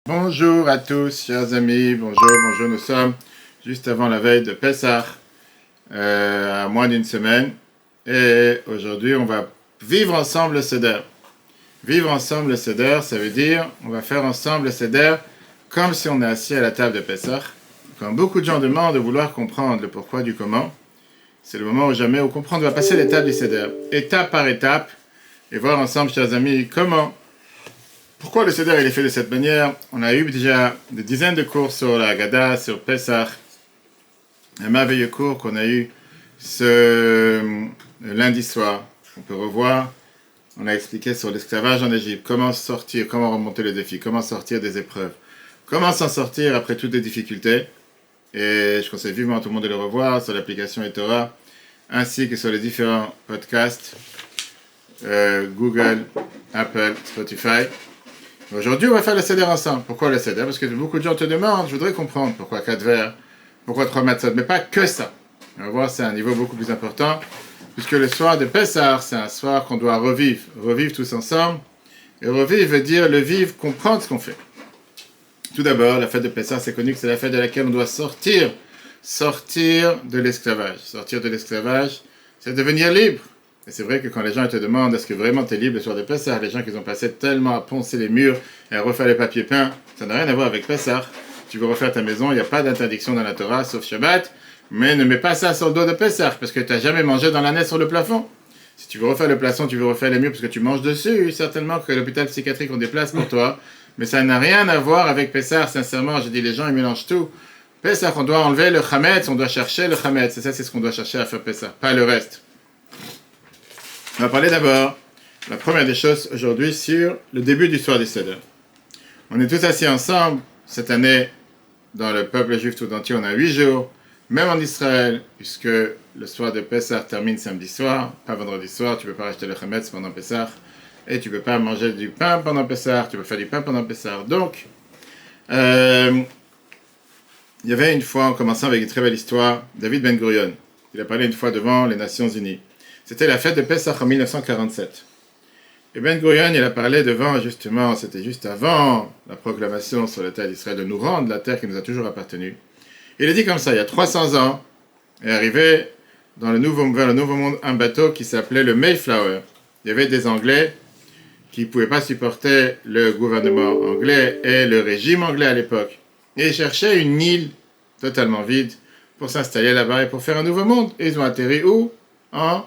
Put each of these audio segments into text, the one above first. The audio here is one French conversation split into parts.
Bonjour à tous, chers amis, bonjour, nous sommes juste avant la veille de Pessah, à moins d'une semaine, et aujourd'hui on va vivre ensemble le Seder. Vivre ensemble le Seder, ça veut dire, on va faire ensemble le Seder comme si on est assis à la table de Pessah. Quand beaucoup de gens demandent de vouloir comprendre le pourquoi du comment, c'est le moment où jamais on comprend, on va passer l'étape du Seder, étape par étape, et voir ensemble, chers amis, pourquoi le Seder il est fait de cette manière. On a eu déjà des dizaines de cours sur la Haggadah, sur Pessah, un merveilleux cours qu'on a eu ce lundi soir. On peut revoir, on a expliqué sur l'esclavage en Égypte, comment sortir, comment remonter les défis, comment sortir des épreuves, comment s'en sortir après toutes les difficultés. Et je conseille vivement à tout le monde de le revoir sur l'application eTorah, ainsi que sur les différents podcasts, Google, Apple, Spotify. Aujourd'hui, on va faire le Seder ensemble. Pourquoi le Seder? Parce que beaucoup de gens te demandent, je voudrais comprendre pourquoi 4 vers, pourquoi 3 matzot, mais pas que ça. On va voir, c'est un niveau beaucoup plus important, puisque le soir de Pessah, c'est un soir qu'on doit revivre tous ensemble. Et revivre veut dire le vivre, comprendre ce qu'on fait. Tout d'abord, la fête de Pessah, c'est connu que c'est la fête de laquelle on doit sortir de l'esclavage. Sortir de l'esclavage, c'est devenir libre. Et c'est vrai que quand les gens te demandent est-ce que vraiment tu es libre le soir de Pessah, les gens qui ont passé tellement à poncer les murs et à refaire les papiers peints, ça n'a rien à voir avec Pessah. Tu veux refaire ta maison, il n'y a pas d'interdiction dans la Torah, sauf Shabbat, mais ne mets pas ça sur le dos de Pessah, parce que tu n'as jamais mangé dans l'année sur le plafond. Si tu veux refaire le plafond, tu veux refaire les murs parce que tu manges dessus, certainement que l'hôpital psychiatrique on déplace pour toi, mais ça n'a rien à voir avec Pessah, sincèrement, je dis les gens ils mélangent tout. Pessah, on doit enlever le chametz, on doit chercher le chametz, et ça c'est ce qu'on doit chercher à faire Pessah, pas le reste. On va parler d'abord, la première des choses aujourd'hui, sur le début du soir du Seder. On est tous assis ensemble, cette année, dans le peuple juif tout entier, on a 8 jours, même en Israël, puisque le soir de Pessah termine samedi soir, pas vendredi soir, tu ne peux pas acheter le chametz pendant Pessah, et tu ne peux pas manger du pain pendant Pessah, tu peux faire du pain pendant Pessah. Donc, il y avait une fois, en commençant avec une très belle histoire, David Ben Gurion. Il a parlé une fois devant les Nations Unies. C'était la fête de Pessah en 1947. Et Ben Gurion, il a parlé devant, justement, c'était juste avant la proclamation sur la terre d'Israël de nous rendre la terre qui nous a toujours appartenu. Il a dit comme ça, il y a 300 ans, est arrivé vers le Nouveau Monde un bateau qui s'appelait le Mayflower. Il y avait des Anglais qui ne pouvaient pas supporter le gouvernement anglais et le régime anglais à l'époque. Et ils cherchaient une île totalement vide pour s'installer là-bas et pour faire un nouveau monde. Et ils ont atterri où? En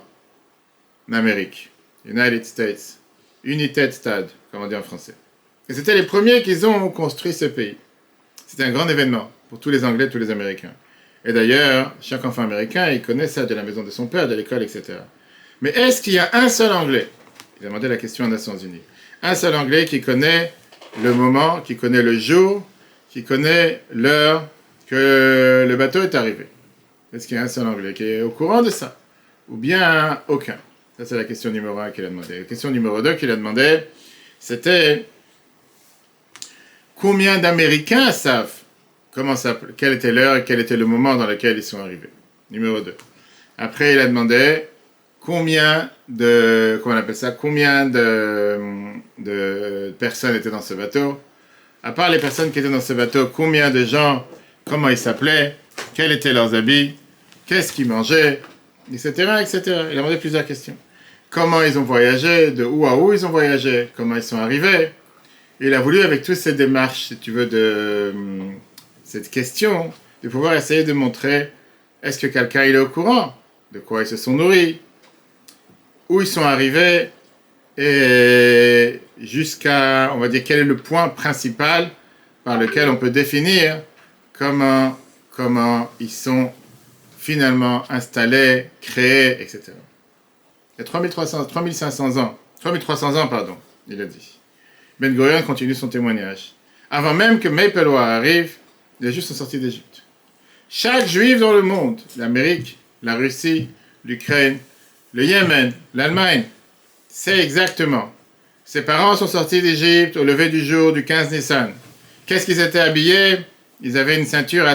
Amérique. United States. United Stade, comme on dit en français. Et c'était les premiers qui ont construit ce pays. C'était un grand événement pour tous les Anglais, tous les Américains. Et d'ailleurs, chaque enfant américain, il connaît ça de la maison de son père, de l'école, etc. Mais est-ce qu'il y a un seul Anglais? Il a demandé la question aux Nations Unies. Un seul Anglais qui connaît le moment, qui connaît le jour, qui connaît l'heure que le bateau est arrivé. Est-ce qu'il y a un seul Anglais qui est au courant de ça? Ou bien aucun? Ça, c'est la question numéro 1 qu'il a demandé. La question numéro 2 qu'il a demandé, c'était combien d'Américains savent quelle était l'heure et quel était le moment dans lequel ils sont arrivés. Numéro 2. Après, il a demandé combien de personnes étaient dans ce bateau. À part les personnes qui étaient dans ce bateau, combien de gens, comment ils s'appelaient, quels étaient leurs habits, qu'est-ce qu'ils mangeaient, etc., etc. Il a demandé plusieurs questions. Comment ils ont voyagé, de où à où ils ont voyagé, comment ils sont arrivés. Il a voulu, avec toutes ces démarches, si tu veux, de cette question, de pouvoir essayer de montrer est-ce que quelqu'un il est au courant de quoi ils se sont nourris, où ils sont arrivés, et jusqu'à, on va dire, quel est le point principal par lequel on peut définir comment ils sont finalement installés, créés, etc. Il y a 3500 ans, il a dit. Ben Gurion continue son témoignage. Avant même que Mayflower arrive, les Juifs sont sortis d'Égypte. Chaque Juif dans le monde, l'Amérique, la Russie, l'Ukraine, le Yémen, l'Allemagne, sait exactement. Ses parents sont sortis d'Égypte au lever du jour du 15 Nissan. Qu'est-ce qu'ils étaient habillés? Ils avaient une ceinture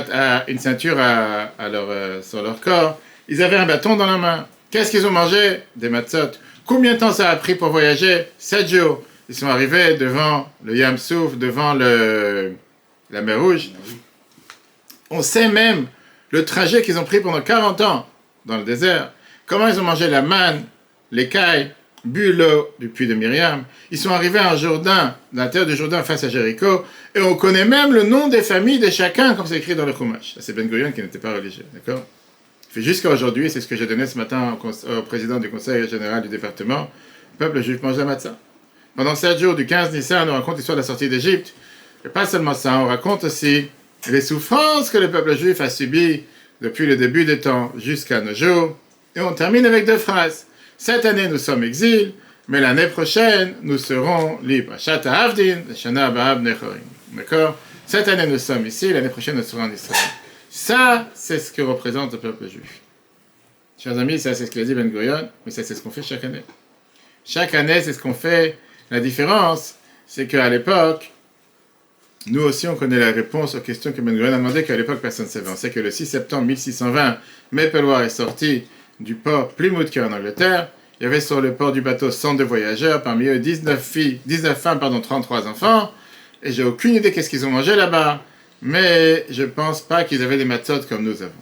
sur leur corps. Ils avaient un bâton dans la main. Qu'est-ce qu'ils ont mangé? Des matzot. Combien de temps ça a pris pour voyager? 7 jours. ils sont arrivés devant le Yam Souf, devant la mer Rouge. On sait même le trajet qu'ils ont pris pendant 40 ans dans le désert, comment ils ont mangé la manne, l'écaille, bu l'eau du puits de Myriam. Ils sont arrivés en Jourdain, dans la terre du Jourdain face à Jéricho, et on connaît même le nom des familles de chacun, comme c'est écrit dans le Chumash. C'est Ben Gurion qui n'était pas religieux, d'accord? Jusqu'à aujourd'hui, c'est ce que j'ai donné ce matin au président du conseil général du département, le peuple juif mange la matzah. Pendant 7 jours du 15 Nissan, on raconte l'histoire de la sortie d'Égypte. Et pas seulement ça, on raconte aussi les souffrances que le peuple juif a subies depuis le début des temps jusqu'à nos jours. Et on termine avec 2 phrases. Cette année, nous sommes exil, mais l'année prochaine, nous serons libres. Shata Avdin, Shana Ba'ab Nechorim. D'accord? Cette année, nous sommes ici, l'année prochaine, nous serons en Israël. Ça, c'est ce que représente le peuple juif. Chers amis, ça, c'est ce que dit Ben Gurion, mais ça, c'est ce qu'on fait chaque année. Chaque année, c'est ce qu'on fait. La différence, c'est qu'à l'époque, nous aussi, on connaît la réponse aux questions que Ben Gurion a demandé, qu'à l'époque, personne ne savait. On sait que le 6 septembre 1620, Mepelwar est sorti du port Plymouth, qui est en Angleterre. Il y avait sur le port du bateau 102 voyageurs, parmi eux 19 femmes, 33 enfants. Et j'ai aucune idée qu'est-ce qu'ils ont mangé là-bas. Mais je ne pense pas qu'ils avaient des matzot comme nous avons.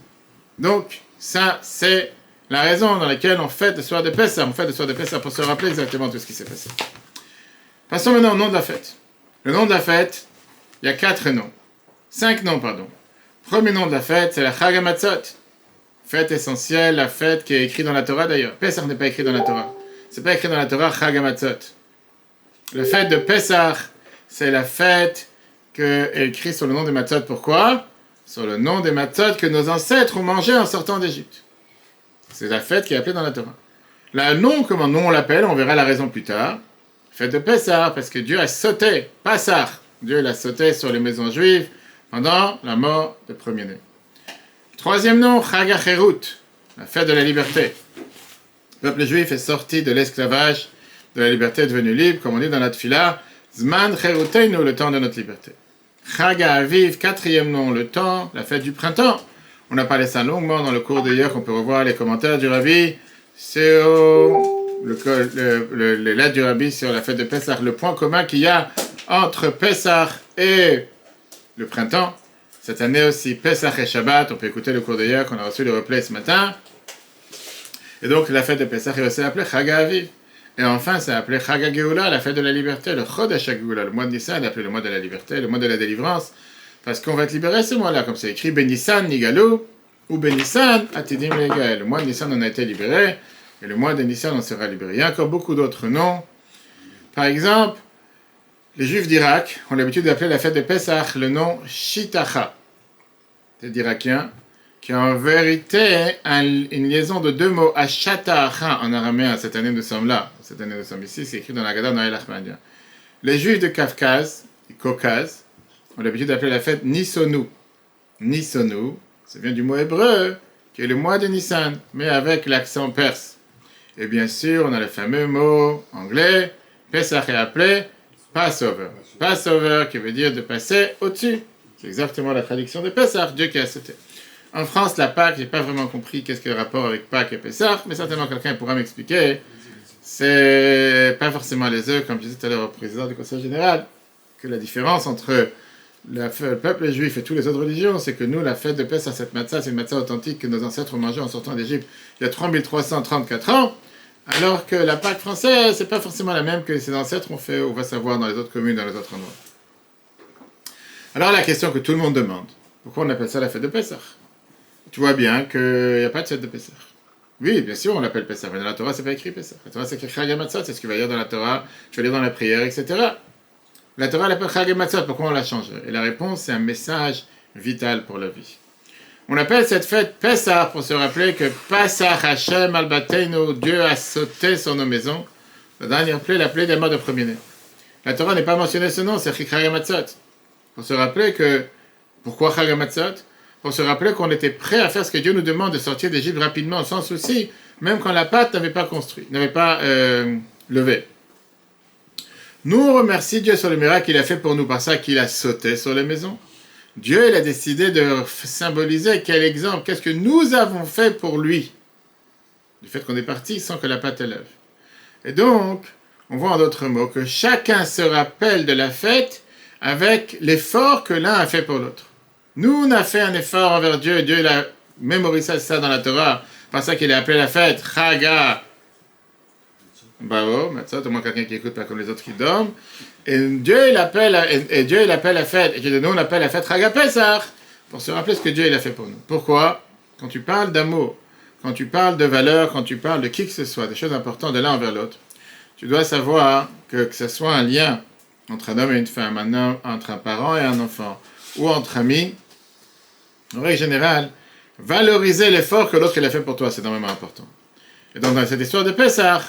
Donc, ça, c'est la raison dans laquelle on fête le soir de Pessah. On fête le soir de Pessah pour se rappeler exactement tout ce qui s'est passé. Passons maintenant au nom de la fête. Le nom de la fête, il y a 4 noms. 5 noms, pardon. Premier nom de la fête, c'est la Chag HaMatzot. Fête essentielle, la fête qui est écrite dans la Torah d'ailleurs. Pessah n'est pas écrit dans la Torah. C'est pas écrit dans la Torah, Chag HaMatzot. Le fête de Pessah, c'est la fête qui est écrite sur le nom des matzot. Pourquoi? Sur le nom des matzot que nos ancêtres ont mangé en sortant d'Égypte. C'est la fête qui est appelée dans la Torah. Le nom, comment nous on l'appelle, on verra la raison plus tard. Fête de Pessah, parce que Dieu a sauté, Passach. Dieu l'a sauté sur les maisons juives pendant la mort de premier-né. Troisième nom, Chag HaCherut, la fête de la liberté. Le peuple juif est sorti de l'esclavage, de la liberté, est devenu libre, comme on dit dans la Tfila, Zman Cheruteinu, le temps de notre liberté. Chag HaAviv, 4e nom, le temps, la fête du printemps. On a parlé ça longuement dans le cours d'hier, qu'on peut revoir les commentaires du Rabbi sur les lettres du Rabbi sur la fête de Pessah, le point commun qu'il y a entre Pessah et le printemps. Cette année aussi, Pessah et Shabbat, on peut écouter le cours d'hier qu'on a reçu le replay ce matin. Et donc la fête de Pessah est aussi appelée Chag HaAviv. Et enfin, c'est appelé Chag HaGeula, la fête de la liberté, le Chodesh HaGeula, le mois de Nissan est appelé le mois de la liberté, le mois de la délivrance, parce qu'on va être libéré ce mois-là, comme c'est écrit, Ben Nissan Nigalou, ou Ben Nissan Atidim Legael. Le mois de Nissan, on a été libéré, et le mois de Nissan, on sera libéré. Il y a encore beaucoup d'autres noms. Par exemple, les Juifs d'Irak ont l'habitude d'appeler la fête de Pessah le nom Shitacha. C'est d'Irakiens, qui est en vérité une liaison de 2 mots, Ashatacha en araméen. Cette année, nous sommes là. Cette année, nous sommes ici. C'est écrit dans la Gada Noël Ahmadien. Les Juifs de Kafkaz, Caucase, ont l'habitude d'appeler la fête Nisonu. Nisonu, ça vient du mot hébreu, qui est le mois de Nissan, mais avec l'accent perse. Et bien sûr, on a le fameux mot anglais, Pesach est appelé Passover. Passover, qui veut dire de passer au-dessus. C'est exactement la traduction de Pesach, Dieu qui a sauté. En France, la Pâque, j'ai pas vraiment compris qu'est-ce que le rapport avec Pâques et Pessah, mais certainement quelqu'un pourra m'expliquer. C'est pas forcément les œufs, comme je disais tout à l'heure au président du Conseil général, que la différence entre le peuple juif et toutes les autres religions, c'est que nous, la fête de Pessah, cette matzah, c'est une matzah authentique que nos ancêtres ont mangée en sortant d'Égypte il y a 3334 ans, alors que la Pâque française, c'est pas forcément la même que ses ancêtres ont fait, on va savoir, dans les autres communes, dans les autres endroits. Alors la question que tout le monde demande, pourquoi on appelle ça la fête de Pessah? Tu vois bien qu'il n'y a pas de fête de Pessah. Oui, bien sûr, on l'appelle Pessah, mais dans la Torah, c'est pas écrit Pessah. La Torah, c'est écrit Chag HaMatzot, c'est ce qu'il va dire dans la Torah, tu vas lire dans la prière, etc. La Torah l'appelle Chag HaMatzot, pourquoi on l'a changé? Et la réponse, c'est un message vital pour la vie. On appelle cette fête Pessah pour se rappeler que Passach Hashem al Bateinu, Dieu a sauté sur nos maisons. La dernière plaie, la plaie des morts de premier-né. La Torah n'est pas mentionnée ce nom, c'est écrit Chag HaMatzot. Pour se rappeler que, pourquoi Chag HaMatzot? Pour se rappeler qu'on était prêt à faire ce que Dieu nous demande, de sortir d'Égypte rapidement, sans souci, même quand la pâte n'avait pas construit, n'avait pas levé. Nous, on remercie Dieu sur le miracle qu'il a fait pour nous, par ça qu'il a sauté sur les maisons. Dieu, il a décidé de symboliser quel exemple, qu'est-ce que nous avons fait pour lui. Du fait qu'on est parti sans que la pâte élève. Et donc, on voit en d'autres mots que chacun se rappelle de la fête avec l'effort que l'un a fait pour l'autre. Nous, on a fait un effort envers Dieu, et Dieu il a mémorisé ça dans la Torah, par ça qu'il a appelé la fête Chaga. Bravo, Matzot, au moins quelqu'un qui écoute pas comme les autres qui dorment. Et Dieu il appelle la fête, et nous on appelle la fête Chaga Pesach, pour se rappeler ce que Dieu il a fait pour nous. Pourquoi? Quand tu parles d'amour, quand tu parles de valeur, quand tu parles de qui que ce soit, des choses importantes de l'un envers l'autre, tu dois savoir que ce soit un lien entre un homme et une femme, entre un parent et un enfant, ou entre amis, en règle générale, valoriser l'effort que l'autre il a fait pour toi, c'est énormément important. Et donc dans cette histoire de Pessah,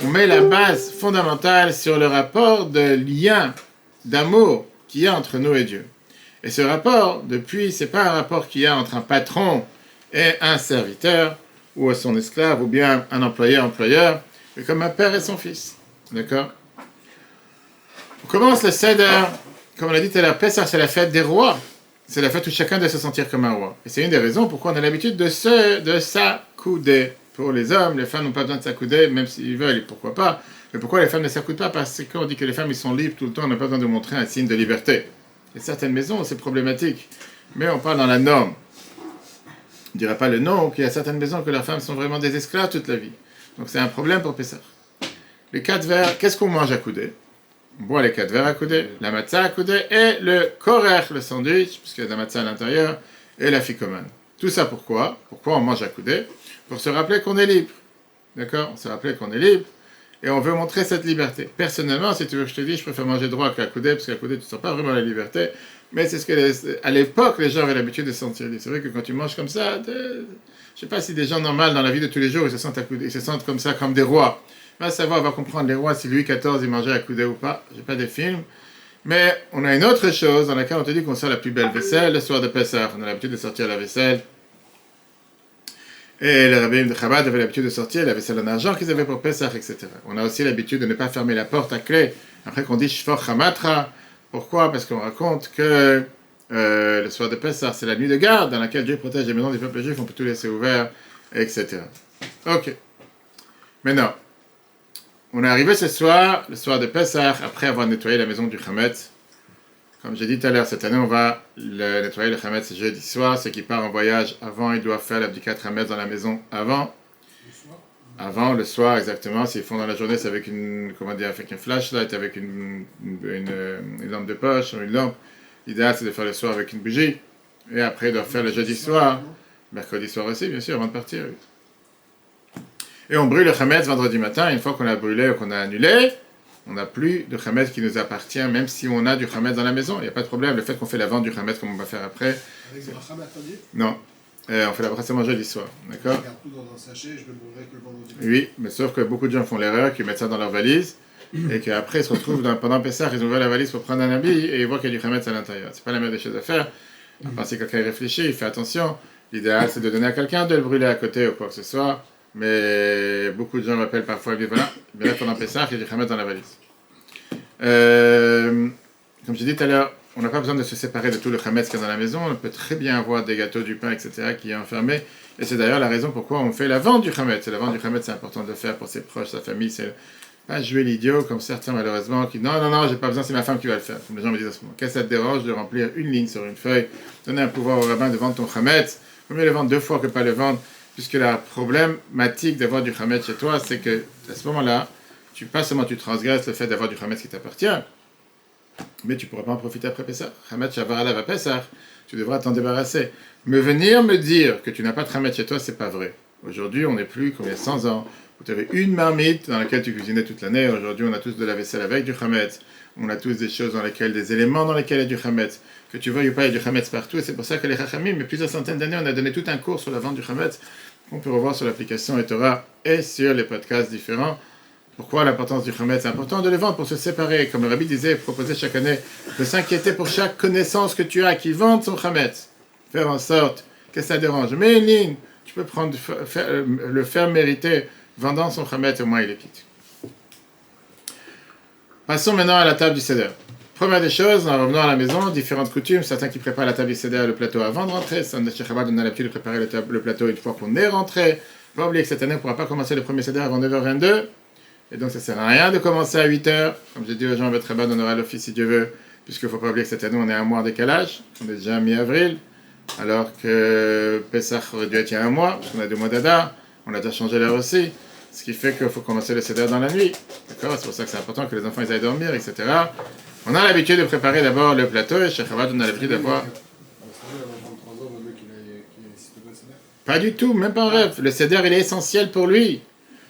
on met la base fondamentale sur le rapport de lien, d'amour qu'il y a entre nous et Dieu. Et ce rapport, depuis, c'est pas un rapport qu'il y a entre un patron et un serviteur, ou son esclave, ou bien un employeur, mais comme un père et son fils. D'accord? On commence le Seder, comme on l'a dit tout à l'heure, Pessah, c'est la fête des rois. C'est la fête où chacun doit se sentir comme un roi. Et c'est une des raisons pourquoi on a l'habitude de s'accouder. Pour les hommes, les femmes n'ont pas besoin de s'accouder, même s'ils veulent, et pourquoi pas. Mais pourquoi les femmes ne s'accoudent pas? Parce qu'on dit que les femmes, ils sont libres tout le temps, on n'a pas besoin de montrer un signe de liberté. Il y a certaines maisons, c'est problématique. Mais on parle dans la norme. On ne dira pas le nom, qu'il y a certaines maisons que leurs femmes sont vraiment des esclaves toute la vie. Donc c'est un problème pour Pessah. Les 4 verres, qu'est-ce qu'on mange à couder? On boit les 4 verres à couder, la matzah à couder, et le korech, le sandwich, puisqu'il y a de la matzah à l'intérieur, et la ficomane. Tout ça pourquoi? Pourquoi on mange à couder? Pour se rappeler qu'on est libre. D'accord? On se rappeler qu'on est libre, et on veut montrer cette liberté. Personnellement, si tu veux que je te dise, je préfère manger droit qu'à couder, parce qu'à couder, tu ne sens pas vraiment la liberté, mais c'est ce que, à l'époque, les gens avaient l'habitude de se sentir libre. C'est vrai que quand tu manges comme ça, je ne sais pas si des gens normaux dans la vie de tous les jours, ils se sentent accoudés, ils se sentent comme ça, comme des rois. On va savoir, on va comprendre les rois, si Louis XIV, il mangeait à couder ou pas. J'ai pas des films. Mais on a une autre chose dans laquelle on te dit qu'on sort la plus belle vaisselle le soir de Pessah. On a l'habitude de sortir la vaisselle. Et les rabbins de Chabad avaient l'habitude de sortir la vaisselle en argent qu'ils avaient pour Pessah, etc. On a aussi l'habitude de ne pas fermer la porte à clé après qu'on dit Shfor Hamatra. Pourquoi? Parce qu'on raconte que le soir de Pessah, c'est la nuit de garde dans laquelle Dieu protège les maisons du peuple juif, on peut tout laisser ouvert, etc. Ok. Maintenant, on est arrivé ce soir, le soir de Pessah, après avoir nettoyé la maison du Chametz. Comme j'ai dit tout à l'heure, cette année, on va nettoyer le Chametz jeudi soir. Ceux qui partent en voyage avant, ils doivent faire l'abdicat Chametz dans la maison avant. Avant, le soir, exactement. S'ils font dans la journée, c'est avec avec un flashlight, avec une lampe de poche ou une lampe. L'idéal, c'est de faire le soir avec une bougie. Et après, ils doivent faire le jeudi soir. Mercredi soir aussi, bien sûr, avant de partir. Oui. Et on brûle le Chametz vendredi matin. Une fois qu'on l'a brûlé ou qu'on a annulé, on n'a plus de Chametz qui nous appartient, même si on a du Chametz dans la maison. Il n'y a pas de problème. Le fait qu'on fait la vente du Chametz, comme on va faire après. Avec du Chametz, t'as dit? Non. On fait la brasse à manger jeudi soir. D'accord? Je garde tout dans un sachet, je le brûlerai que le vendredi. Oui, mais sauf que beaucoup de gens font l'erreur, qu'ils mettent ça dans leur valise, et qu'après ils se retrouvent pendant Pessah, ils ouvrent la valise pour prendre un habit, et ils voient qu'il y a du Chametz à l'intérieur. C'est pas la meilleure des choses à faire. À part si quelqu'un y réfléchit, il fait attention. L'idéal, c'est de donner à quelqu'un, de le brûler à côté ou quoi que ce soit. Mais beaucoup de gens m'appellent parfois et disent voilà, mais là pendant Pessah, il y a du Chametz dans la valise. Comme j'ai dit tout à l'heure, on n'a pas besoin de se séparer de tout le Chametz qu'il y a dans la maison. On peut très bien avoir des gâteaux, du pain, etc. qui est enfermé. Et c'est d'ailleurs la raison pourquoi on fait la vente du Chametz. Et la vente du Chametz, c'est important de le faire pour ses proches, sa famille. C'est pas jouer l'idiot comme certains malheureusement qui non, j'ai pas besoin, c'est ma femme qui va le faire. Comme les gens me disent à ce moment. Qu'est-ce que ça te dérange de remplir une ligne sur une feuille, donner un pouvoir au rabbin de vendre ton Chametz? Il vaut mieux le vendre 2 fois que pas le vendre. Puisque la problématique d'avoir du Chametz chez toi, c'est que à ce moment-là, pas seulement tu transgresses le fait d'avoir du Chametz qui t'appartient, mais tu ne pourras pas en profiter après Pessah. Chametz Shavar Alav à Pessah, tu devras t'en débarrasser. Mais venir me dire que tu n'as pas de Chametz chez toi, c'est pas vrai. Aujourd'hui, on n'est plus comme il y a 100 ans, où tu avais une marmite dans laquelle tu cuisinais toute l'année. Aujourd'hui, on a tous de la vaisselle avec du Chametz. On a tous des choses dans lesquelles, des éléments dans lesquels il y a du Chametz. Que tu veuilles ou pas, il y a du Chametz partout. Et c'est pour ça que les Chachamim, mais plusieurs centaines d'années, on a donné tout un cours sur la vente du Chametz. On peut revoir sur l'application eTorah et sur les podcasts différents. Pourquoi l'importance du Chametz? C'est important de les vendre pour se séparer. Comme le Rabbi disait, proposait chaque année de s'inquiéter pour chaque connaissance que tu as qui vende son Chametz. Faire en sorte que ça dérange. Mais une ligne, tu peux le faire mériter vendant son Chametz, au moins il est quitte. Passons maintenant à la table du Seder. Première des choses, en revenant à la maison, différentes coutumes, certains qui préparent la table du Seder, le plateau avant de rentrer, certains chez Chabad, on a l'habitude de préparer le plateau une fois qu'on est rentré. Pas oublier que cette année, on ne pourra pas commencer le premier Seder avant 9h22. Et donc, ça ne sert à rien de commencer à 8 heures. Comme j'ai dit aux gens, très bas, on aura l'office si Dieu veut, puisqu'il ne faut pas oublier que cette année, on est un mois en décalage. On est déjà mi-avril, alors que Pessah aurait dû être il y a un mois, parce qu'on a 2 mois d'Adar. On a déjà changé l'heure aussi. Ce qui fait qu'il faut commencer le Seder dans la nuit. D'accord? C'est pour ça que c'est important que les enfants ils aillent dormir, etc. On a l'habitude de préparer d'abord le plateau, et chez Chabad, on a l'habitude d'avoir. Pas du tout, même pas un rêve. Le Seder, il est essentiel pour lui.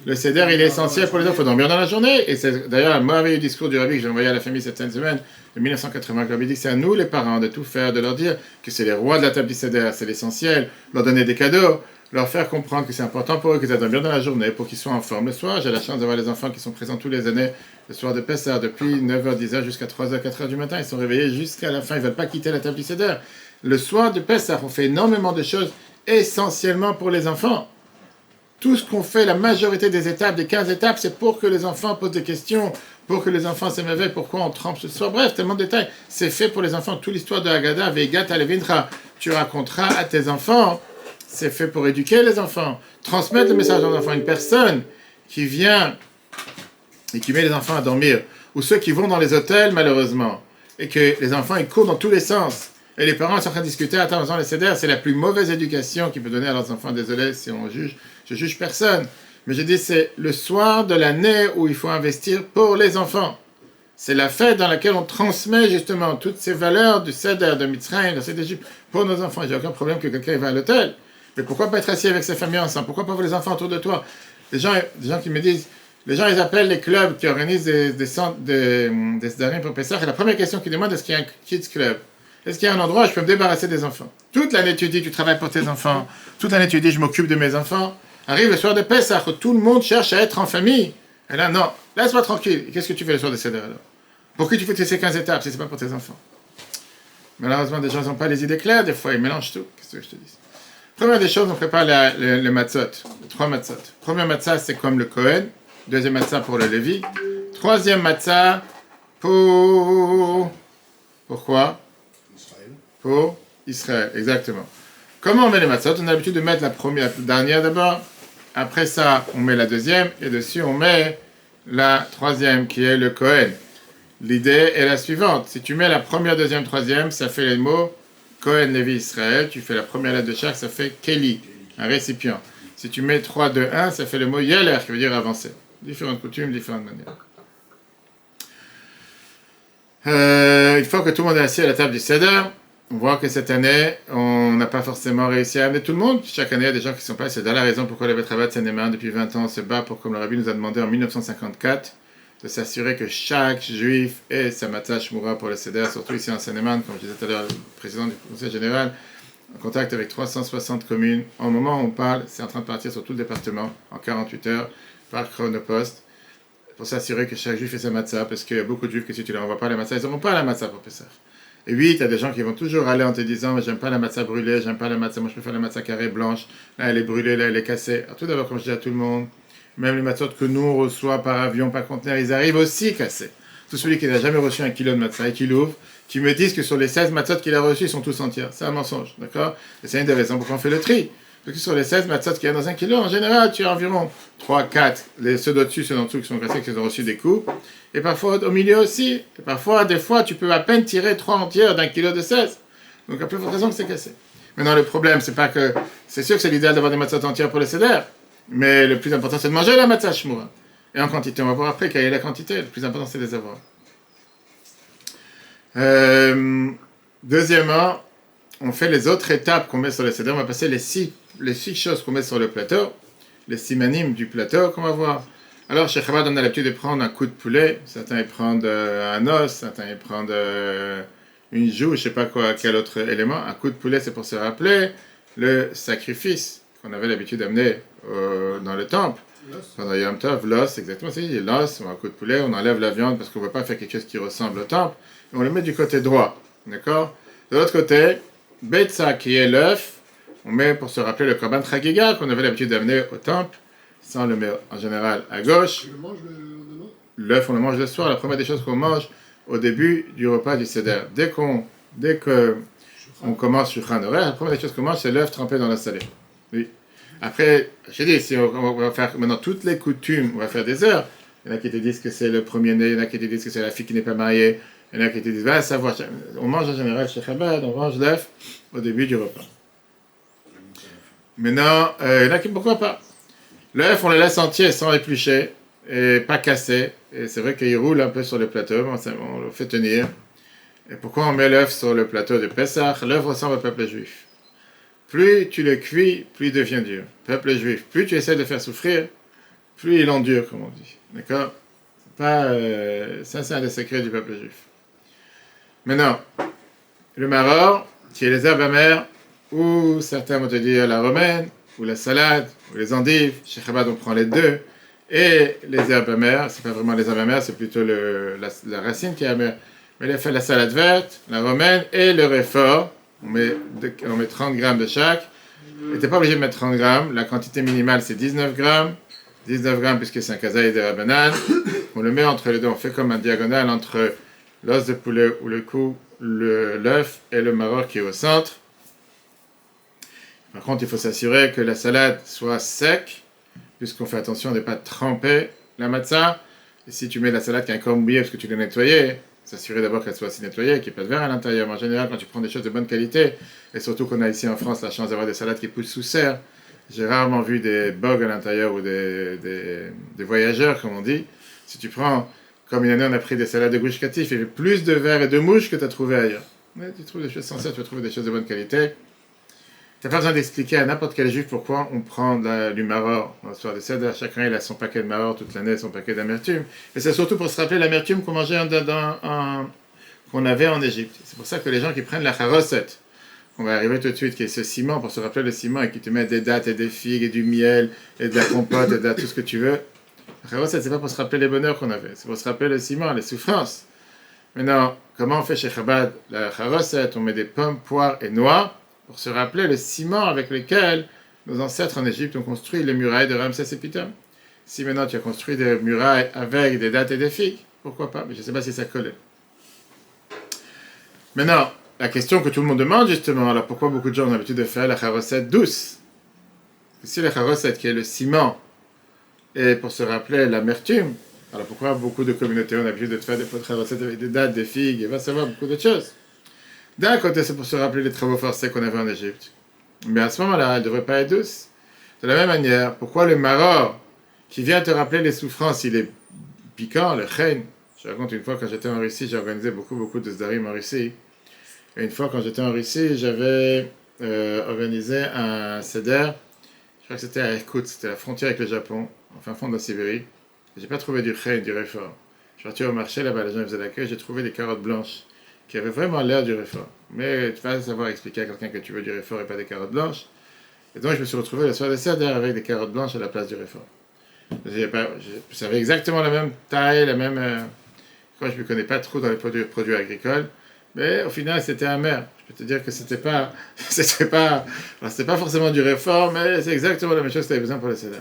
Le Seder, il est essentiel pour les enfants. Il faut dormir dans la journée. Et c'est d'ailleurs un merveilleux discours du Rabbi que j'ai envoyé à la famille cette semaine, de 1980, le Rabbi dit que c'est à nous, les parents, de tout faire, de leur dire que c'est les rois de la table du Seder, c'est l'essentiel, leur donner des cadeaux, leur faire comprendre que c'est important pour eux qu'ils dorment bien dans la journée, pour qu'ils soient en forme le soir. J'ai la chance d'avoir les enfants qui sont présents tous les années, le soir de Pessah, depuis 9h, 10h jusqu'à 3h, 4h du matin. Ils sont réveillés jusqu'à la fin, ils ne veulent pas quitter la table du Seder. Le soir de Pessah, on fait énormément de choses essentiellement pour les enfants. Tout ce qu'on fait, la majorité des étapes, des 15 étapes, c'est pour que les enfants posent des questions, pour que les enfants s'émerveillent, pourquoi on trempe ce soir. Bref, tellement de détails. C'est fait pour les enfants. Toute l'histoire de Haggadah, Veigat Alevintra, tu raconteras à tes enfants. C'est fait pour éduquer les enfants, transmettre le message aux enfants. Une personne qui vient et qui met les enfants à dormir, ou ceux qui vont dans les hôtels, malheureusement, et que les enfants ils courent dans tous les sens. Et les parents sont en train de discuter, attends, les CDR, c'est la plus mauvaise éducation qu'ils peuvent donner à leurs enfants. Désolé si on juge, je juge personne. Mais je dis, c'est le soir de l'année où il faut investir pour les enfants. C'est la fête dans laquelle on transmet justement toutes ces valeurs du Seder, de Mitzrayim, de cette Égypte, pour nos enfants. J'ai aucun problème que quelqu'un va à l'hôtel. Mais pourquoi pas être assis avec ses familles ensemble? Pourquoi pas avoir les enfants autour de toi? Des gens qui me disent, les gens ils appellent les clubs qui organisent des centres, des Sedarim pour Pessah, et la première question qu'ils demandent, est-ce qu'il y a un kids club? Est-ce qu'il y a un endroit où je peux me débarrasser des enfants? Toute l'année, tu dis, tu travailles pour tes enfants. Toute l'année, tu dis, je m'occupe de mes enfants. Arrive le soir de Pessah, où tout le monde cherche à être en famille. Et là, non, laisse-moi tranquille. Qu'est-ce que tu fais le soir de Seder alors? Pourquoi tu fais ces 15 étapes si ce n'est pas pour tes enfants? Malheureusement, des gens n'ont pas les idées claires. Des fois, ils mélangent tout. Qu'est-ce que je te dis? Première des choses, on prépare le matzot. Les 3 matzot. Premier matzah, c'est comme le Kohen. Deuxième matzah pour le Lévi. Troisième matzah pour... Pourquoi? Pour Israël, exactement. Comment on met les matzot? On a l'habitude de mettre la dernière d'abord. Après ça, on met la deuxième. Et dessus, on met la troisième, qui est le Kohen. L'idée est la suivante. Si tu mets la première, deuxième, troisième, ça fait les mots Kohen, Lévi, Israël. Tu fais la première lettre de chaque, ça fait Keli, un récipient. Si tu mets 3, 2, 1, ça fait le mot Yeler, qui veut dire avancer. Différentes coutumes, différentes manières. Une fois que tout le monde est assis à la table du Seder, on voit que cette année, on n'a pas forcément réussi à amener tout le monde. Chaque année, il y a des gens qui sont pas. C'est dans la raison pourquoi le Bet Rabat Seine-et-Marne, depuis 20 ans, se bat pour, comme le Rabbi nous a demandé en 1954, de s'assurer que chaque juif ait sa matzah shmura pour le Seder, surtout ici en Seine-et-Marne, comme je disais tout à l'heure, le président du Conseil général, en contact avec 360 communes. Au moment où on parle, c'est en train de partir sur tout le département, en 48 heures, par chronopost, pour s'assurer que chaque juif ait sa matzah, parce qu'il y a beaucoup de juifs que si tu leur envoies pas la matzah, ils n'auront pas la matzah pour Pessah. Et oui, il y a des gens qui vont toujours aller en te disant, mais j'aime pas la matzah brûlée, j'aime pas la matzah, moi je préfère la matzah carrée blanche, là elle est brûlée, là elle est cassée. Alors tout d'abord, comme je dis à tout le monde, même les matzot que nous on reçoit par avion, par conteneur, ils arrivent aussi cassés. Tout celui qui n'a jamais reçu un kilo de matzah et qui l'ouvre, qui me disent que sur les 16 matzot qu'il a reçus, ils sont tous entiers. C'est un mensonge, d'accord? Et c'est une des raisons pour qu'on fait le tri. Parce que sur les 16 matzot qu'il y a dans un kilo, en général, tu as environ 3, 4, ceux d'au-dessus, ceux d'en dessous qui sont cassés, qui ont reçu des coups. Et parfois au milieu aussi. Et parfois, des fois, tu peux à peine tirer 3 entières d'un kilo de 16. Donc à plus forte raison que c'est cassé. Maintenant, le problème, c'est pas que... C'est sûr que c'est l'idéal d'avoir des matzot entières pour le Seder. Mais le plus important, c'est de manger la matzah shmura. Et en quantité, on va voir après quelle est la quantité. Le plus important, c'est de les avoir. Deuxièmement, on fait les autres étapes qu'on met sur le Seder. On va passer les six choses qu'on met sur le plateau. Les simanimes du plateau qu'on va voir. Alors, chez Chabad, on a l'habitude de prendre un coup de poulet. Certains, ils prennent un os. Certains, ils prennent une joue, je ne sais pas quoi, quel autre élément. Un coup de poulet, c'est pour se rappeler le sacrifice qu'on avait l'habitude d'amener dans le temple. Pendant Yom Tov, l'os, exactement, c'est l'os, on a un coup de poulet, on enlève la viande parce qu'on ne veut pas faire quelque chose qui ressemble au temple, et on le met du côté droit, d'accord? De l'autre côté, Betsa, qui est l'œuf, on met pour se rappeler le Korban Chagiga qu'on avait l'habitude d'amener au temple, ça on le met en général à gauche. Tu le manges demain? L'œuf, on le mange le soir, la première des choses qu'on mange au début du repas du Seder. Dès que on commence sur Shulchan Aruch, la première des choses qu'on mange, c'est l'œuf trempé dans la salée. Oui. Après, j'ai dit, si on va faire maintenant toutes les coutumes, on va faire des heures. Il y en a qui te disent que c'est le premier-né, il y en a qui te disent que c'est la fille qui n'est pas mariée, il y en a qui te disent, va savoir. On mange en général chez Chabad, on mange l'œuf au début du repas. Maintenant, il y en a qui, pourquoi pas? L'œuf, on le laisse entier sans éplucher et pas cassé. Et c'est vrai qu'il roule un peu sur le plateau, on le fait tenir. Et pourquoi on met l'œuf sur le plateau de Pessah? L'œuf ressemble au peuple juif. Plus tu le cuis, plus il devient dur. Peuple juif, plus tu essaies de le faire souffrir, plus il endure, comme on dit. D'accord? Ça, c'est un des secrets du peuple juif. Maintenant, le maror, qui est les herbes amères, ou certains vont te dire la romaine, ou la salade, ou les endives. Chez Chabad, on prend les deux. Et les herbes amères, c'est pas vraiment les herbes amères, c'est plutôt la racine qui est amère. Mais il fait la salade verte, la romaine et le réfort. On met 30 grammes de chaque. Et t'es pas obligé de mettre 30 grammes. La quantité minimale, c'est 19 grammes. 19 grammes puisque c'est un kazaï de banane. On le met entre les deux. On fait comme un diagonale entre l'os de poulet ou le cou, l'œuf et le maror qui est au centre. Par contre, il faut s'assurer que la salade soit sec, puisqu'on fait attention de ne pas tremper la matzah. Et si tu mets la salade qui est encore mouillée parce que tu l'as nettoyée, s'assurer d'abord qu'elle soit assez nettoyée, qu'il n'y ait pas de verre à l'intérieur. Mais en général, quand tu prends des choses de bonne qualité, et surtout qu'on a ici en France la chance d'avoir des salades qui poussent sous serre, j'ai rarement vu des bugs à l'intérieur ou des voyageurs, comme on dit. Si tu prends, comme une année, on a pris des salades de gush katif, il y avait plus de vers et de mouches que tu as trouvé ailleurs. Mais tu trouves des choses sensées, tu vas trouver des choses de bonne qualité. Tu n'as pas besoin d'expliquer à n'importe quel juif pourquoi on prend du maror dans le soir de Seder. Chacun il a son paquet de maror toute l'année, son paquet d'amertume. Et c'est surtout pour se rappeler l'amertume qu'on mangeait qu'on avait en Égypte. C'est pour ça que les gens qui prennent la charoset, on va arriver tout de suite, qui est ce ciment, pour se rappeler le ciment, et qui te met des dattes et des figues et du miel et de la compote et de tout ce que tu veux. La charoset, c'est pas pour se rappeler les bonheurs qu'on avait, c'est pour se rappeler le ciment, les souffrances. Maintenant, comment on fait chez Chabad la charoset? On met des pommes, poires et noix, pour se rappeler le ciment avec lequel nos ancêtres en Égypte ont construit les murailles de Ramsès et Pithom. Si maintenant tu as construit des murailles avec des dattes et des figues, pourquoi pas? Mais je ne sais pas si ça collait. Maintenant, la question que tout le monde demande justement, alors pourquoi beaucoup de gens ont l'habitude de faire la charoset douce? Si la charoset qui est le ciment, et pour se rappeler l'amertume, alors pourquoi beaucoup de communautés ont l'habitude de faire des pots de charoset avec des dattes, des figues, et va savoir beaucoup de choses. D'un côté, c'est pour se rappeler les travaux forcés qu'on avait en Égypte. Mais à ce moment-là, elle ne devrait pas être douce. De la même manière, pourquoi le maror, qui vient te rappeler les souffrances, il est piquant, le chen. Je raconte une fois, quand j'étais en Russie, j'ai organisé beaucoup de sdarim en Russie. Et une fois, quand j'étais en Russie, j'avais organisé un seder. Je crois que c'était à Irkoutsk, c'était la frontière avec le Japon, en fin fond de la Sibérie. Et j'ai pas trouvé du chen, du réfort. Je suis parti au marché là-bas, les gens faisaient l'accueil, j'ai trouvé des carottes blanches qui avait vraiment l'air du réfort. Mais tu vas savoir expliquer à quelqu'un que tu veux du réfort et pas des carottes blanches. Et donc je me suis retrouvé le soir de Seder avec des carottes blanches à la place du réfort. Je savais exactement la même taille, la même... je ne me connais pas trop dans les produits agricoles, mais au final c'était amer. Je peux te dire que c'était pas forcément du réfort, mais c'est exactement la même chose que tu avais besoin pour le Seder.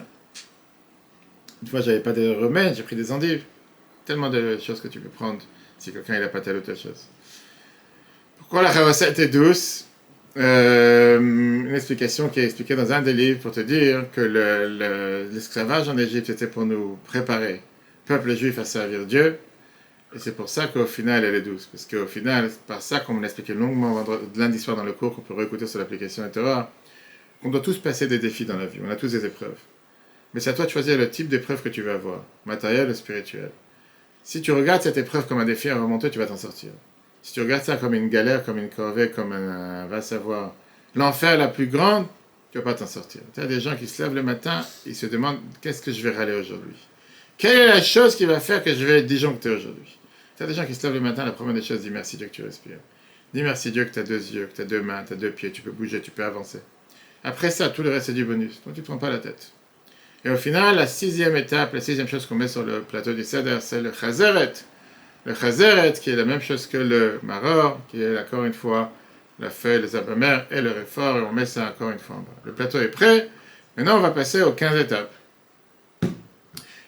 Une fois j'avais pas de remède, j'ai pris des endives. Tellement de choses que tu peux prendre si quelqu'un n'a pas telle ou telle chose. Pourquoi la charoset est douce? Une explication qui est expliquée dans un des livres pour te dire que l'esclavage en Égypte était pour nous préparer, peuple juif, à servir Dieu. Et c'est pour ça qu'au final, elle est douce. Parce qu'au final, c'est par ça qu'on l'a expliqué longuement lundi soir dans le cours, qu'on peut réécouter sur l'application et Torah, qu'on doit tous passer des défis dans la vie. On a tous des épreuves. Mais c'est à toi de choisir le type d'épreuve que tu veux avoir, matériel ou spirituel. Si tu regardes cette épreuve comme un défi à remonter, tu vas t'en sortir. Si tu regardes ça comme une galère, comme une corvée, comme va savoir, l'enfer la plus grande, tu ne vas pas t'en sortir. Tu as des gens qui se lèvent le matin, ils se demandent qu'est-ce que je vais râler aujourd'hui? Quelle est la chose qui va faire que je vais être disjoncté aujourd'hui? Tu as des gens qui se lèvent le matin, la première des choses, dis merci Dieu que tu respires. Dis merci Dieu que tu as 2 yeux, que tu as 2 mains, tu as 2 pieds, tu peux bouger, tu peux avancer. Après ça, tout le reste c'est du bonus, donc tu ne prends pas la tête. Et au final, la 6e étape, la 6e chose qu'on met sur le plateau du Seder, c'est le chazeret. Le chazeret, qui est la même chose que le maror, qui est encore une fois la feuille, les herbes amères et le réfort, et on met ça encore une fois en bas. Le plateau est prêt. Maintenant, on va passer aux 15 étapes.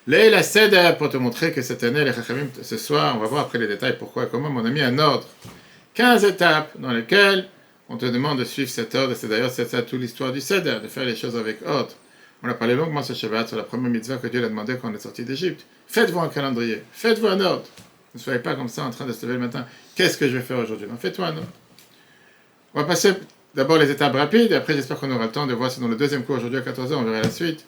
La Seder, pour te montrer que cette année, les Chachamim, ce soir, on va voir après les détails pourquoi et comment, on a mis un ordre. 15 étapes dans lesquelles on te demande de suivre cet ordre, et c'est d'ailleurs ça toute l'histoire du Seder, de faire les choses avec ordre. On a parlé longuement ce Shabbat sur la première mitzvah que Dieu a demandé quand on est sorti d'Égypte. Faites-vous un calendrier, faites-vous un ordre. Ne soyez pas comme ça en train de se lever le matin. Qu'est-ce que je vais faire aujourd'hui? Non, faites-toi un ordre. On va passer d'abord les étapes rapides, et après j'espère qu'on aura le temps de voir si dans le deuxième cours aujourd'hui à 14h, on verra la suite.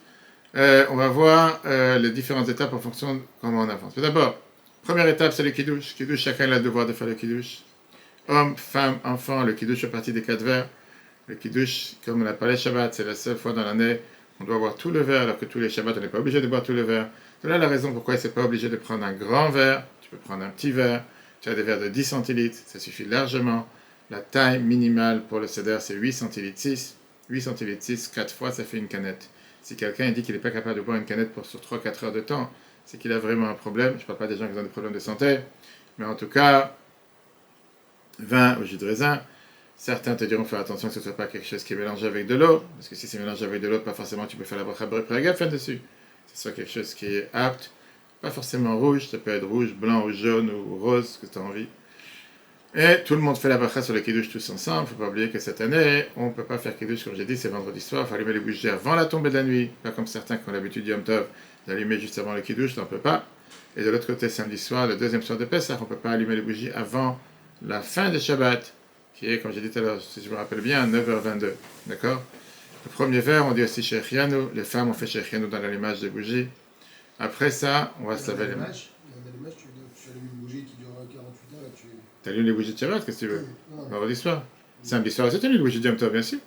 On va voir les différentes étapes en fonction de comment on avance. Mais d'abord, première étape, c'est le kiddush. Kiddush, chacun a le devoir de faire le kiddush. Homme, femme, enfant, le kiddush fait partie des 4 verres. Le kiddush, comme on a parlé Shabbat, c'est la seule fois dans l'année on doit boire tout le verre, alors que tous les Shabbats, on n'est pas obligé de boire tout le verre. C'est là la raison pourquoi il n'est pas obligé de prendre un grand verre. Tu peux prendre un petit verre. Tu as des verres de 10 centilitres, ça suffit largement. La taille minimale pour le seder, c'est 8 centilitres 6. 8 centilitres 6, 4 fois, ça fait une canette. Si quelqu'un dit qu'il n'est pas capable de boire une canette sur 3-4 heures de temps, c'est qu'il a vraiment un problème. Je ne parle pas des gens qui ont des problèmes de santé, mais en tout cas, vin au jus de raisin. Certains te diront faire attention que ce ne soit pas quelque chose qui est mélangé avec de l'eau, parce que si c'est mélangé avec de l'eau, pas forcément tu peux faire la bracha prégafin dessus. Que ce soit quelque chose qui est apte, pas forcément rouge, ça peut être rouge, blanc ou jaune ou rose, ce que tu as envie. Et tout le monde fait la bracha sur le kiddush tous ensemble. Il ne faut pas oublier que cette année, on ne peut pas faire kiddush, comme j'ai dit, c'est vendredi soir. Il faut allumer les bougies avant la tombée de la nuit. Pas comme certains qui ont l'habitude du Yom Tov d'allumer juste avant le kiddush, on ne peut pas. Et de l'autre côté, samedi soir, le deuxième soir de Pessah, on ne peut pas allumer les bougies avant la fin de Shabbat, qui est, comme j'ai dit tout à l'heure, si je me rappelle bien, 9h22. D'accord? Le premier verre, on dit aussi Shechianu. Les femmes ont fait Shechianu dans l'allumage des bougies. Après ça, on va se laver les mains. Tu allumes une bougie qui dure 48 heures et tu allumes les bougies de Shabbat, qu'est-ce que tu veux? Non, Vendredi soir. Samedi soir, c'est une bougie de Yom Tov, bien sûr.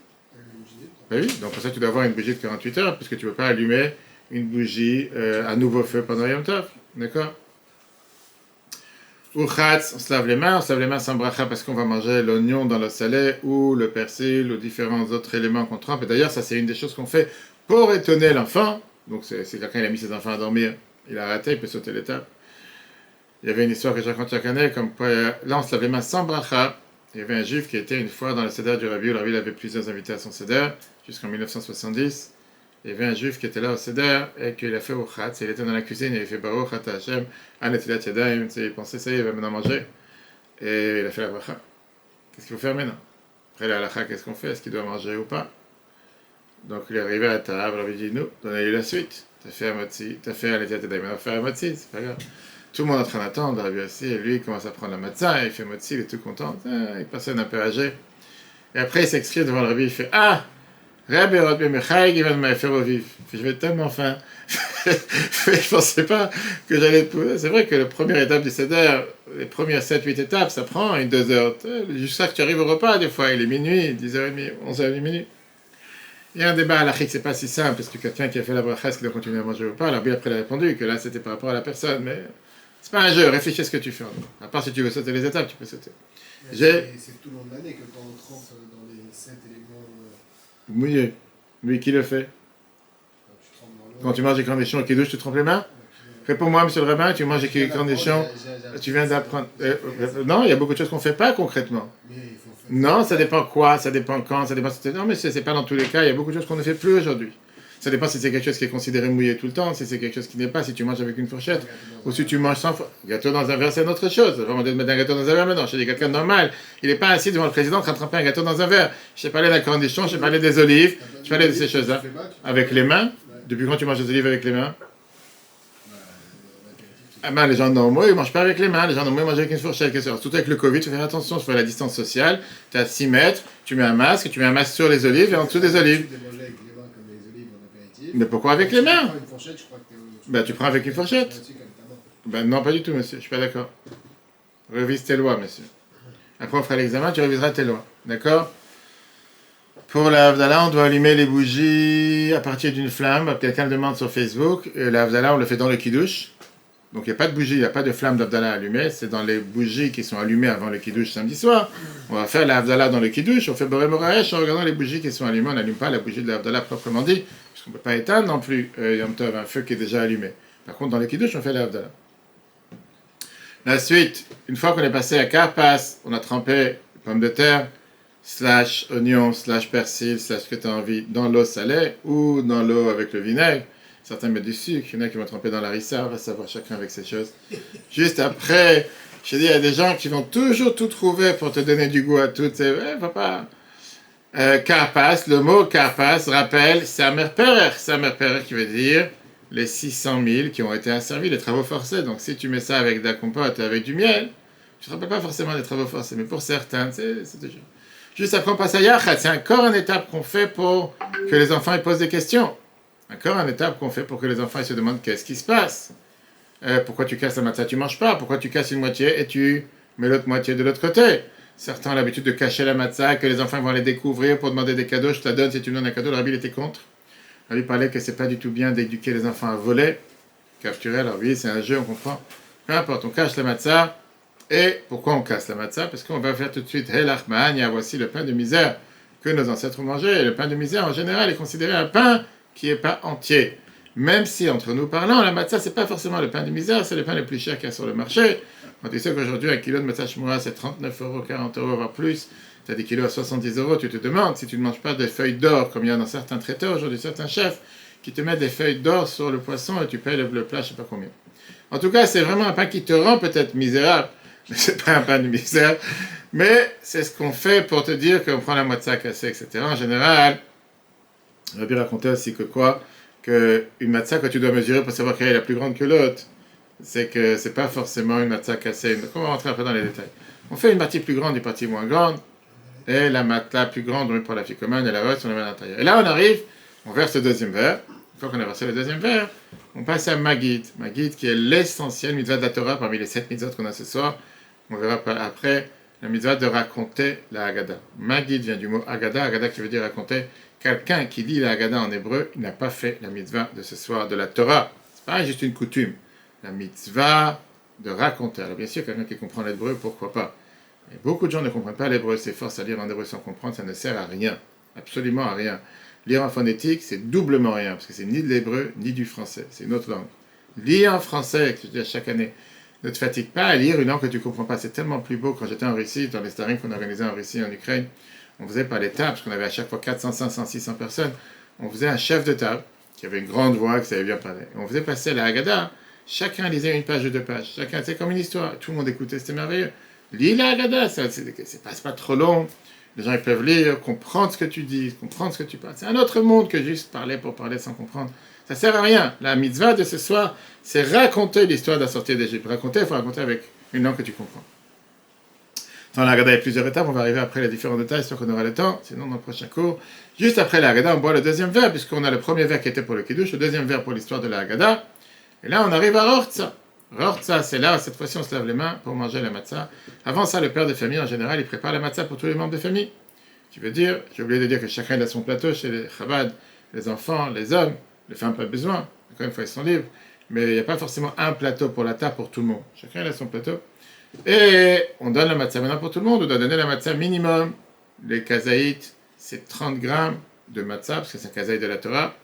Ben oui, donc pour ça tu dois avoir une bougie de 48 heures, puisque tu ne peux pas allumer une bougie à nouveau feu pendant Yom Tov. D'accord? Ou Khatz, on se lave les mains sans bracha parce qu'on va manger l'oignon dans l'eau salée ou le persil ou différents autres éléments qu'on trempe. Et d'ailleurs, ça c'est une des choses qu'on fait pour étonner l'enfant. Donc c'est quelqu'un il a mis ses enfants à dormir, il a raté, il peut sauter l'étape. Il y avait une histoire que je raconte chaque année, comme quoi là on se lave les mains sans bracha. Il y avait un juif qui était une fois dans le seder du Rabbi. Le Rabbi avait plusieurs invités à son seder jusqu'en 1970. Il y avait un juif qui était là au seder et qu'il a fait au khatz. Il était dans la cuisine et il a fait Baruch Ata Hashem, Anetilat Yadayim. Il pensait ça, il va maintenant manger. Et il a fait la bracha. Qu'est-ce qu'il faut faire maintenant? Après la halakha, qu'est-ce qu'on fait? Est-ce qu'il doit manger ou pas? Donc il est arrivé à la table, il dit nous, donnez-lui la suite. T'as fait un motzi, t'as fait Anetilat Yadayim, maintenant faire un motzi, c'est pas grave. Tout le monde est en train d'attendre, le Rabbi aussi, et lui il commence à prendre la matzah, il fait motzi, il est tout content. Il passe un peu âgé. Et après il s'excuse devant le Rabbi, il fait ah! Rabbi Rabbi Mechaï qui vient de me faire au vif. Je vais tellement faim. Je pensais pas que j'allais. C'est vrai que la première étape du Seder, les premières 7-8 étapes, ça prend 1-2 heures. Jusqu'à ce que tu arrives au repas, des fois, il est minuit, 10h30, 11h30 minuit. Il y a un débat à l'achik, c'est pas si simple, parce que quelqu'un qui a fait la bracha, est-ce qu'il doit continuer à manger ou pas? Alors, bien après, il a répondu que là, c'était par rapport à la personne, mais c'est pas un jeu, réfléchis à ce que tu fais. À part si tu veux sauter les étapes, tu peux sauter. C'est tout le long de l'année que quand on trempe dans les 7 éléments. Mouillé. Lui qui le fait. Quand tu manges des cornichons au kiddush, tu trempes les mains? Réponds-moi, monsieur le rabbin, tu manges des cornichons, tu viens d'apprendre. Non, il y a beaucoup de choses qu'on ne fait pas concrètement. Non, ça dépend quoi, ça dépend quand, ça dépend. Non, mais c'est pas dans tous les cas, il y a beaucoup de choses qu'on ne fait plus aujourd'hui. Ça dépend si c'est quelque chose qui est considéré mouillé tout le temps, si c'est quelque chose qui n'est pas, si tu manges avec une fourchette, ou si tu manges sans gâteau dans un verre, c'est une autre chose. Vraiment de mettre un gâteau dans un verre maintenant. Je dis quelqu'un de normal, il n'est pas assis devant le président en train de tremper un gâteau dans un verre. Je t'ai parlé d'un cornichon, je t'ai parlé des olives, je parlais de ces choses-là. Avec les mains. Depuis quand tu manges des olives avec les mains? Ah ben, les gens normaux, ils ne mangent pas avec les mains. Les gens normaux, ils mangent avec une fourchette. Surtout avec le Covid, il faut faire attention, il faut la distance sociale. Tu es à 6 mètres, tu mets un masque sur les olives et en dessous des olives. Mais pourquoi avec les mains? Ben, tu prends avec une fourchette. Ben, non, pas du tout, monsieur, je suis pas d'accord. Révise tes lois, monsieur. Après, on fera l'examen, tu réviseras tes lois. D'accord? Pour la Havdalah, on doit allumer les bougies à partir d'une flamme. Quelqu'un le demande sur Facebook. Et la Havdalah, on le fait dans le kiddush. Donc, il n'y a pas de bougie, il n'y a pas de flamme d'Havdalah allumée. C'est dans les bougies qui sont allumées avant le kiddush samedi soir. On va faire la Havdalah dans le kiddush. On fait Boré Moraesh en regardant les bougies qui sont allumées. On n'allume pas la bougie de la Havdalah proprement dit, puisqu'on ne peut pas éteindre non plus Yom Tov, un feu qui est déjà allumé. Par contre, dans le kiddush, on fait la Havdalah. La suite, une fois qu'on est passé à Karpas, on a trempé pommes de terre, / oignon, / persil, / ce que tu as envie, dans l'eau salée ou dans l'eau avec le vinaigre. Certains mettent du sucre, il y en a qui vont tremper dans la rissa, on va savoir chacun avec ses choses. Juste après, je dis, il y a des gens qui vont toujours tout trouver pour te donner du goût à tout. Ouais, papa, Karpas, le mot Karpas rappelle Samer Perer qui veut dire les 600 000 qui ont été asservis, les travaux forcés. Donc si tu mets ça avec de la compote et avec du miel, tu ne te rappelles pas forcément des travaux forcés, mais pour certains, c'est déjà. Juste après, on passe à Yachat. C'est encore une étape qu'on fait pour que les enfants ils posent des questions. Encore une étape qu'on fait pour que les enfants ils se demandent qu'est-ce qui se passe. Pourquoi tu casses la matzah, tu ne manges pas. Pourquoi tu casses une moitié et tu mets l'autre moitié de l'autre côté. Certains ont l'habitude de cacher la matzah, que les enfants vont les découvrir pour demander des cadeaux. Je te la donne si tu me donnes un cadeau. Le rabbi était contre. Le rabbi parlait que c'est pas du tout bien d'éduquer les enfants à voler, capturer. Alors oui, c'est un jeu, on comprend. Peu importe, on cache la matzah. Et pourquoi on casse la matzah? Parce qu'on va faire tout de suite Helach Ma'ania, voici le pain de misère que nos ancêtres ont mangé. Et le pain de misère, en général, est considéré un pain qui n'est pas entier. Même si, entre nous parlant, la matzah, c'est pas forcément le pain de misère, c'est le pain le plus cher qu'il y a sur le marché. Quand tu sais qu'aujourd'hui, un kilo de matzah shmura, c'est 39 €, 40 €, voire plus, tu as des kilos à 70 €, tu te demandes si tu ne manges pas des feuilles d'or, comme il y a dans certains traiteurs aujourd'hui, certains chefs, qui te mettent des feuilles d'or sur le poisson et tu payes le plat, je ne sais pas combien. En tout cas, c'est vraiment un pain qui te rend peut-être misérable, mais c'est pas un pain de misère. Mais c'est ce qu'on fait pour te dire qu'on prend la matzah cassée, etc. En général, on va bien raconter aussi que quoi? Qu'une matzah que tu dois mesurer pour savoir quelle est la plus grande que l'autre, c'est que c'est pas forcément une matzah cassée. Donc on va rentrer un peu dans les détails. On fait une partie plus grande, une partie moins grande, et la matzah plus grande, on met pour la fille commune, et la reste, on la met à l'intérieur. Et là, on arrive, on verse le deuxième verre. Une fois qu'on a versé le deuxième verre, on passe à Magid. Magid qui est l'essentiel mitzvah de la Torah parmi les 7 mitzvot qu'on a ce soir. On verra après la mitzvah de raconter la Haggadah. Magid vient du mot Haggadah. Haggadah qui veut dire raconter. Quelqu'un qui lit la Haggadah en hébreu, il n'a pas fait la mitzvah de ce soir de la Torah. C'est pas juste une coutume. La mitzvah de raconter. Alors bien sûr, quelqu'un qui comprend l'hébreu, pourquoi pas. Mais beaucoup de gens ne comprennent pas l'hébreu, s'efforcent à lire en hébreu sans comprendre, ça ne sert à rien. Absolument à rien. Lire en phonétique, c'est doublement rien, parce que c'est ni de l'hébreu, ni du français. C'est une autre langue. Lire en français, que je dis à chaque année, ne te fatigue pas à lire une langue que tu ne comprends pas. C'est tellement plus beau. Quand j'étais en Russie, dans les starim qu'on organisait en Russie, en Ukraine, on faisait par les tables, parce qu'on avait à chaque fois 400, 500, 600 personnes. On faisait un chef de table, qui avait une grande voix, qui savait bien parler. Et on faisait passer la Haggadah. Chacun lisait une page ou 2 pages. Chacun, c'est comme une histoire. Tout le monde écoutait, c'était merveilleux. Lis la Haggadah, c'est pas trop long. Les gens ils peuvent lire, comprendre ce que tu dis, comprendre ce que tu parles. C'est un autre monde que juste parler pour parler sans comprendre. Ça sert à rien. La mitzvah de ce soir, c'est raconter l'histoire de la sortie d'Égypte. Raconter, il faut raconter avec une langue que tu comprends. Dans la Haggadah, il y a plusieurs étapes. On va arriver après les différents détails, sûr qu'on aura le temps. Sinon, dans le prochain cours, juste après la Haggadah, on boit le deuxième verre, puisqu'on a le premier verre qui était pour le Kiddush, le deuxième verre pour l'histoire de la Haggadah. Et là, on arrive à Rortza. Rortza, c'est là, cette fois-ci, on se lave les mains pour manger la matzah. Avant ça, le père de famille, en général, il prépare la matzah pour tous les membres de famille. Tu veux dire, j'ai oublié de dire que chacun a son plateau chez les Chabad, les enfants, les hommes, les femmes pas besoin, encore une fois, ils sont libres. Mais il n'y a pas forcément un plateau pour la table pour tout le monde. Chacun a son plateau. Et on donne la matzah maintenant pour tout le monde. On doit donner la matzah minimum. Les kazaïtes, c'est 30 grammes de matzah, parce que c'est un kazaït de la Torah.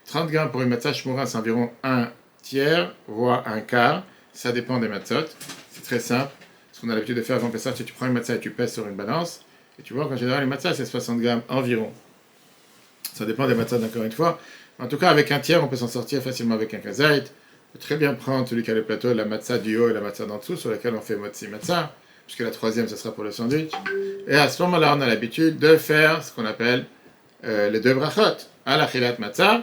30 grammes pour une matzah shmura, c'est environ un tiers, voire un quart. Ça dépend des matzot. C'est très simple. Ce qu'on a l'habitude de faire avant Pessah, c'est que tu prends une matzah et tu pèses sur une balance. Et tu vois qu'en général, les matzahs, c'est 60 grammes environ. Ça dépend des matzahs, encore une fois. En tout cas, avec un tiers, on peut s'en sortir facilement avec un kazaït. On peut très bien prendre celui qui a le plateau, la matzah du haut et la matzah d'en dessous, sur laquelle on fait motzi matzah, puisque la troisième, ce sera pour le sandwich. Et à ce moment-là, on a l'habitude de faire ce qu'on appelle les 2 brachot. À la chilat matzah,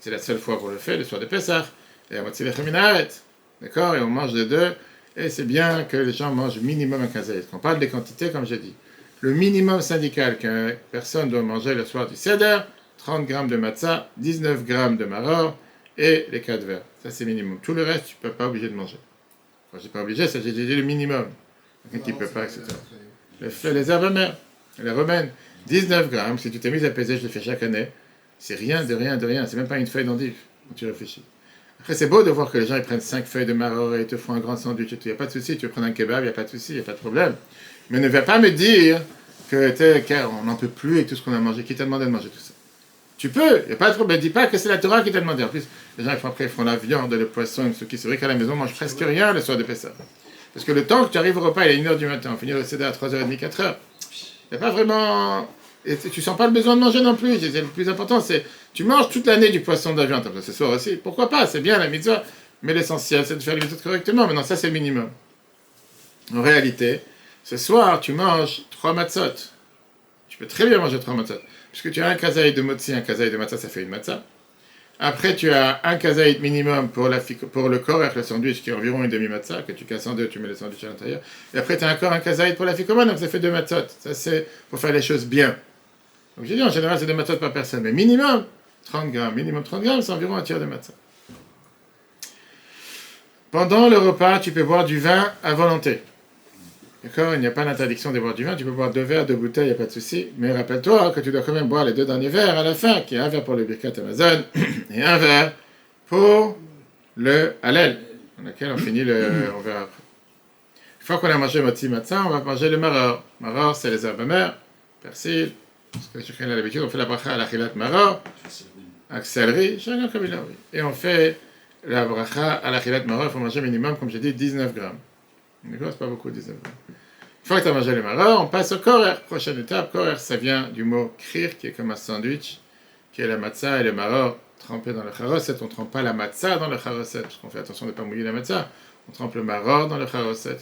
c'est la seule fois qu'on le fait, le soir de Pessah, et à motzi lechem min haaretz. D'accord? Et on mange les deux. Et c'est bien que les gens mangent minimum un kazaït. Quand on parle des quantités, comme j'ai dit, le minimum syndical qu'une personne doit manger le soir du seder, 30 grammes de matzah, 19 grammes de maror et les 4 verres. Ça, c'est minimum. Tout le reste, tu ne peux pas obligé de manger. Quand je dis pas obligé, c'est j'ai dit le minimum. Quelqu'un qui ne peut pas, etc. Les herbes amères, les romaines, 19 grammes. Si tu t'es mis à peser, je le fais chaque année. C'est rien de rien de rien. C'est même pas une feuille d'endive quand tu réfléchis. Après, c'est beau de voir que les gens ils prennent 5 feuilles de maror et ils te font un grand sandwich et tout. Il n'y a pas de souci. Tu veux prendre un kebab, il n'y a pas de souci, il n'y a pas de problème. Mais ne viens pas me dire qu'on n'en peut plus et tout ce qu'on a mangé. Qui t'a demandé de manger tout ça? Tu peux, il n'y a pas de problème. Dis pas que c'est la Torah qui t'a demandé. En plus, les gens ils font la viande, le poisson, ce qui c'est vrai qu'à la maison, on mange presque rien le soir de Pessah. Parce que le temps que tu arrives au repas, il est 1h du matin. On finit le seder à 3h30, 4h. Il n'y a pas vraiment. Et tu sens pas le besoin de manger non plus. Le plus important, c'est tu manges toute l'année du poisson de la viande. Ce soir aussi. Pourquoi pas? C'est bien la mitzvah. Mais l'essentiel, c'est de faire les mitzvot correctement. Maintenant, ça, c'est le minimum. En réalité, ce soir, tu manges 3 matzot. Tu peux très bien manger 3 matzot. Puisque tu as un kazaït de motzi, un kazaït de matzah, ça fait une matzah. Après, tu as un kazaït minimum pour le corps avec le sandwich, qui est environ une demi-matzah, que tu casses en deux, tu mets le sandwich à l'intérieur. Et après, tu as encore un kazaït pour la ficomane, donc ça fait 2 matzot. Ça, c'est pour faire les choses bien. Donc j'ai dit, en général, c'est 2 matzot par personne. Mais minimum 30 grammes. Minimum 30 grammes, c'est environ un tiers de matzah. Pendant le repas, tu peux boire du vin à volonté. D'accord? Il n'y a pas d'interdiction de boire du vin. Tu peux boire 2 verres, 2 bouteilles, il n'y a pas de souci. Mais rappelle-toi que tu dois quand même boire les 2 derniers verres à la fin, qui est un verre pour le Birkat Hamazon et un verre pour le Hallel, dans lequel on finit on verra après. Une fois qu'on a mangé Motzi Matzah, on va manger le maror. Maror, c'est les herbes amères, persil, parce que chacun a l'habitude, on fait la bracha à l'achilat maror, avec céleri, chacun comme il a envie. Et on fait la bracha à l'achilat maror, il faut manger minimum, comme j'ai dit, 19 grammes. D'accord, c'est pas beaucoup, 19 grammes. Une fois que tu as mangé le maror, on passe au korer. Prochaine étape, korer, ça vient du mot krir, qui est comme un sandwich, qui est la matzah et le maror trempés dans le charoset. On ne trempe pas la matzah dans le charoset, parce qu'on fait attention de ne pas mouiller la matzah. On trempe le maror dans le charoset.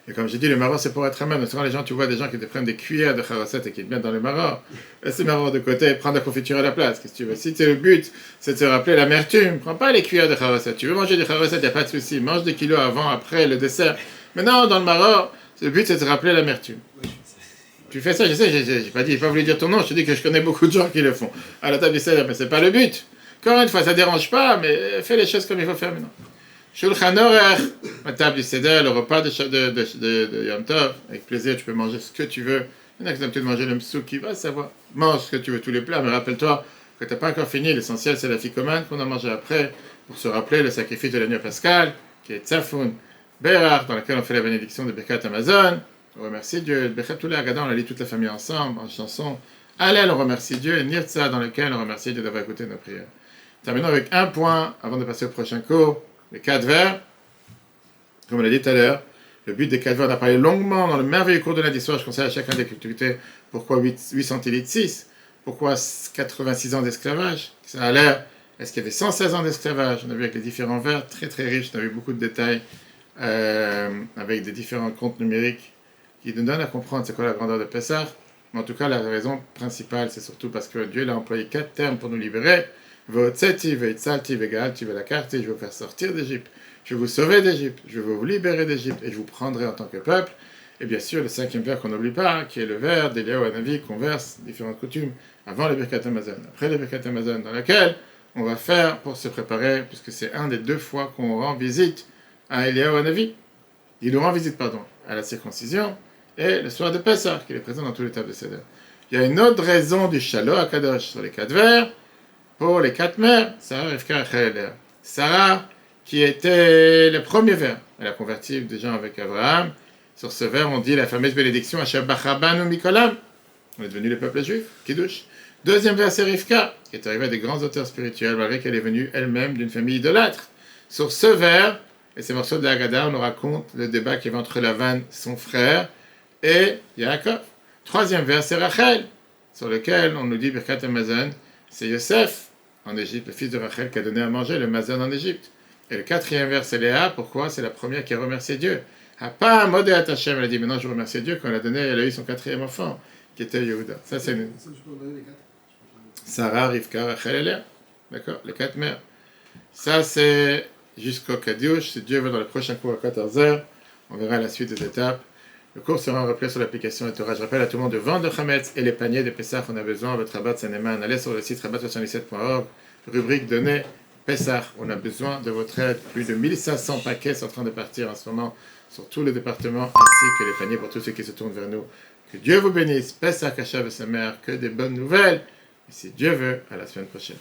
Et comme j'ai dit, le maror, c'est pour être amer. Souvent, les gens, tu vois des gens qui te prennent des cuillères de charoset et qui te mettent dans le maror. Laisse le maror de côté, prends de la confiture à la place. Qu'est-ce que tu veux? Si le but, c'est de se rappeler l'amertume, prends pas les cuillères de charoset. Tu veux manger des charoset, il n'y a pas de souci. Mange des kilos avant, après, le dessert. Mais non, dans le maror, le but, c'est de se rappeler l'amertume. Tu fais ça, je sais, j'ai pas voulu dire ton nom, je te dis que je connais beaucoup de gens qui le font. À la table du seder, mais c'est pas le but. Encore une fois, ça dérange pas, mais fais les choses comme il faut faire maintenant. Shulchan Aruch, la table du seder, le repas de Yom Tov, avec plaisir, tu peux manger ce que tu veux. Il y en a qui ont l'habitude de manger le msou qui va savoir. Mange ce que tu veux, tous les plats, mais rappelle-toi que tu n'as pas encore fini. L'essentiel, c'est la ficomane qu'on a mangé après, pour se rappeler le sacrifice de la nuit pascale, qui est Tzafoun Berach, dans lequel on fait la bénédiction de Birkat Hamazon. On remercie Dieu. Birkat tous les Haggadah, on la lit toute la famille ensemble, en chanson. Hallel, on remercie Dieu. Et Nirtza, dans lequel on remercie Dieu d'avoir écouté nos prières. Terminons avec un point, avant de passer au prochain cours. Les 4 vers. Comme on l'a dit tout à l'heure, le but des 4 vers, on a parlé longuement dans le merveilleux cours de lundi soir. Je conseille à chacun d'activité pourquoi 8 centilitres 6, pourquoi 86 ans d'esclavage. Ça a l'air, est-ce qu'il y avait 116 ans d'esclavage? On a vu avec les différents vers, très très riches, on a vu beaucoup de détails, avec des différents comptes numériques qui nous donnent à comprendre c'est quoi la grandeur de Pessah. Mais en tout cas, la raison principale, c'est surtout parce que Dieu a employé 4 termes pour nous libérer. Votseti, Veitzalti, Vegalti, Velakarti, je vais vous faire sortir d'Égypte, je vais vous sauver d'Égypte, je vais vous libérer d'Égypte et je vous prendrai en tant que peuple. Et bien sûr, le 5e vers qu'on n'oublie pas, qui est le vers d'Eliyahu Hanavi, qu'on verse différentes coutumes avant le Birkat Hamazon, après le Birkat Hamazon, dans laquelle on va faire pour se préparer, puisque c'est un des 2 fois qu'on rend visite à Eliyahu Hanavi. Il nous rend visite, à la circoncision et le soir de Pessah, qui est présent dans tous les tables de Seder. Il y a une autre raison du Shalom à Kadosh sur les 4 vers, pour les 4 mères, Sarah, Rivka, Rachel et Léa. Sarah, qui était le premier vers, elle a converti des gens avec Abraham. Sur ce vers, on dit la fameuse bénédiction Asher Bachabanu Mikolam. On est devenu le peuple juif, Kiddush. 2e vers, c'est Rivka, qui est arrivée à des grands auteurs spirituels, malgré qu'elle est venue elle-même d'une famille idolâtre. Sur ce vers, et ces morceaux de la Haggadah, on nous raconte le débat qu'il y avait entre Lavan, son frère, et Yaakov. 3e vers, c'est Rachel, sur lequel on nous dit Birkat Hamazon, c'est Yosef, en Égypte, le fils de Rachel qui a donné à manger le mazon en Égypte. Et le 4e vers, c'est Léa. Pourquoi? C'est la première qui a remercié Dieu. Pas un modèle attaché, elle a dit, maintenant je remercie Dieu quand elle a eu son 4e enfant, qui était Yehuda. Ça, c'est une... Sarah, Rivka, Rachel et Léa. D'accord? Les 4 mères. Ça, c'est jusqu'au Kaddiush. Si Dieu veut, dans le prochain cours à 14h, on verra la suite des étapes. Le cours sera replay sur l'application de Torah. Je rappelle à tout le monde de vendre de Chametz et les paniers de Pessah. On a besoin, votre rabat Saneman. Allez sur le site rabat77.org, rubrique données Pessah. On a besoin de votre aide. Plus de 1500 paquets sont en train de partir en ce moment sur tous les départements, ainsi que les paniers pour tous ceux qui se tournent vers nous. Que Dieu vous bénisse. Pessah, Kashav et sa mère. Que des bonnes nouvelles. Et si Dieu veut, à la semaine prochaine.